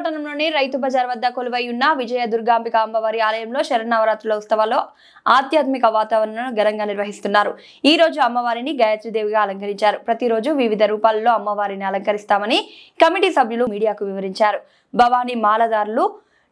పట్టణంలోని రైతు బజార్ వద్ద కొలువై ఉన్న విజయ దుర్గాంబిక అమ్మవారి ఆలయంలో శరన్నవరాత్రుల ఉత్సవాల్లో ఆధ్యాత్మిక వాతావరణాన్ని ఘనంగా నిర్వహిస్తున్నారు. ఈ రోజు అమ్మవారిని గాయత్రీదేవిగా అలంకరించారు. ప్రతిరోజు వివిధ రూపాల్లో అమ్మవారిని అలంకరిస్తామని కమిటీ సభ్యులు మీడియాకు వివరించారు. భవానీ మాలదారులు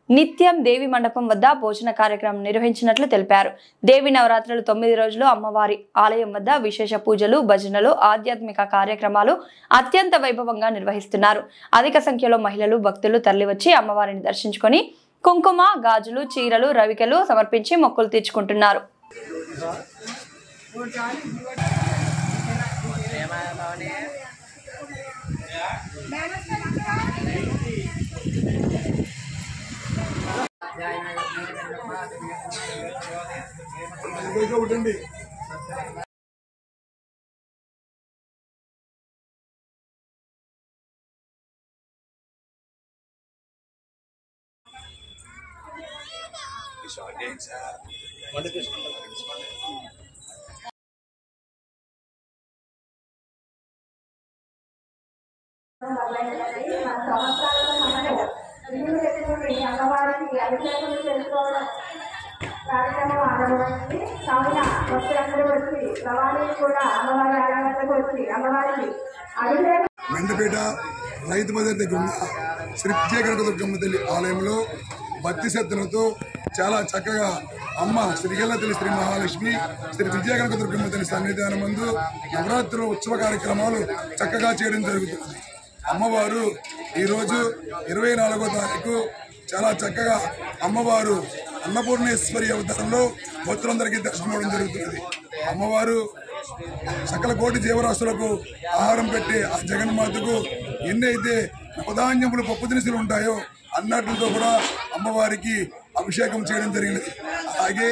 నిత్యం దేవి మండపం వద్ద భోజన కార్యక్రమం నిర్వహించినట్లు తెలిపారు. దేవి నవరాత్రులు 9 రోజులు అమ్మవారి ఆలయం వద్ద విశేష పూజలు, భజనలు, ఆధ్యాత్మిక కార్యక్రమాలు అత్యంత వైభవంగా నిర్వహిస్తున్నారు. అధిక సంఖ్యలో మహిళలు, భక్తులు తరలివచ్చి అమ్మవారిని దర్శించుకొని కుంకుమ, గాజులు, చీరలు, రవికలు సమర్పించి మొక్కులు తీర్చుకుంటున్నారు. కార్యక్రమం ఆరంభమైంది. కావున భక్తులందరూ వచ్చి భవానీ కూడా అమ్మవారి ఆలయాలకు వచ్చి అమ్మవారికి మెండపేట రైతు బజార్ దగ్గర ఉన్న శ్రీ విజయ దుర్గమ్మ తల్లి ఆలయంలో భక్తి శ్రద్ధలతో చాలా చక్కగా అమ్మ శ్రీగల్ల తల్లి శ్రీ మహాలక్ష్మి, శ్రీ విజయ దుర్గమ్మ తల్లి సన్నిధానం ముందు నవరాత్రుల ఉత్సవ కార్యక్రమాలు చక్కగా చేయడం జరుగుతుంది. అమ్మవారు ఈరోజు 24వ తారీఖు చాలా చక్కగా అమ్మవారు అన్నపూర్ణేశ్వరి అవతారంలో భక్తులందరికీ దర్శనం ఇవ్వడం జరుగుతున్నది. అమ్మవారు సకల కోటి జీవరాశులకు ఆహారం పెట్టే ఆ జగన్మాతకు ఎన్నైతే నవధాన్యములు, పప్పు దినుసులు ఉంటాయో అన్నట్లతో కూడా అమ్మవారికి అభిషేకం చేయడం జరిగినది. అలాగే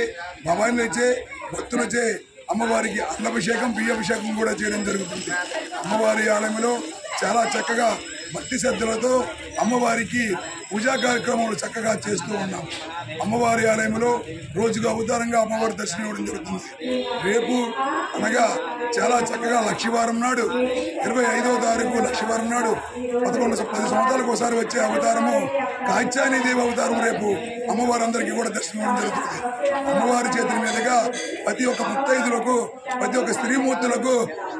భవానీలచే, భక్తులచే అమ్మవారికి అన్నభిషేకం, బియ్యాభిషేకం కూడా చేయడం జరుగుతుంది. అమ్మవారి ఆలయంలో చాలా చక్కగా భక్తి శ్రద్ధలతో అమ్మవారికి పూజా కార్యక్రమాలు చక్కగా చేస్తూ ఉన్నాం. అమ్మవారి ఆలయంలో రోజుకు అవతారంగా అమ్మవారి దర్శనం ఇవ్వడం జరుగుతుంది. రేపు అనగా చాలా చక్కగా లక్షవారం నాడు 25వ తారీఖు లక్షవారం నాడు 10 సంవత్సరాలకు ఒకసారి వచ్చే అవతారము కాత్యాయని దేవి అవతారం రేపు అమ్మవారందరికీ కూడా దర్శనం ఇవ్వడం జరుగుతుంది. అమ్మవారి చేతుల మీదుగా ప్రతి ఒక్క ముత్తైదులకు, ప్రతి ఒక్క స్త్రీమూర్తులకు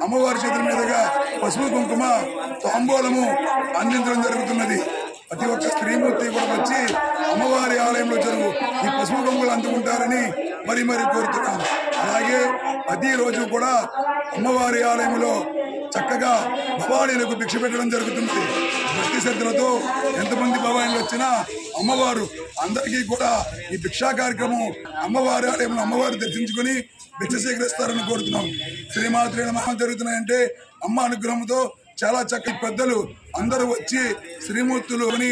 అమ్మవారి చేతుల మీదుగా పసుపు, కుంకుమ, తాంబూలము అందించడం జరుగుతున్నది. ప్రతి ఒక్క స్త్రీమూర్తి కూడా వచ్చి అమ్మవారి ఆలయంలో జరుగు ఈ పసుపు కుంకుమలు అందుకుంటారని మరీ కోరుతున్నాం. అలాగే ప్రతిరోజు కూడా అమ్మవారి ఆలయంలో చక్కగా భవానీలకు భిక్ష పెట్టడం జరుగుతుంది. భక్తి శ్రద్ధలతో ఎంతమంది భవానీలు వచ్చినా అమ్మవారు అందరికీ కూడా ఈ భిక్షా కార్యక్రమం అమ్మవారి ఆలయంలో అమ్మవారు దర్శించుకుని భిక్ష సేకరిస్తారని కోరుతున్నాం. శ్రీమాత్రే నమః జరుగుతున్నాయంటే అమ్మ అనుగ్రహంతో చాలా చక్కటి పెద్దలు అందరూ వచ్చి శ్రీమూర్తులు అని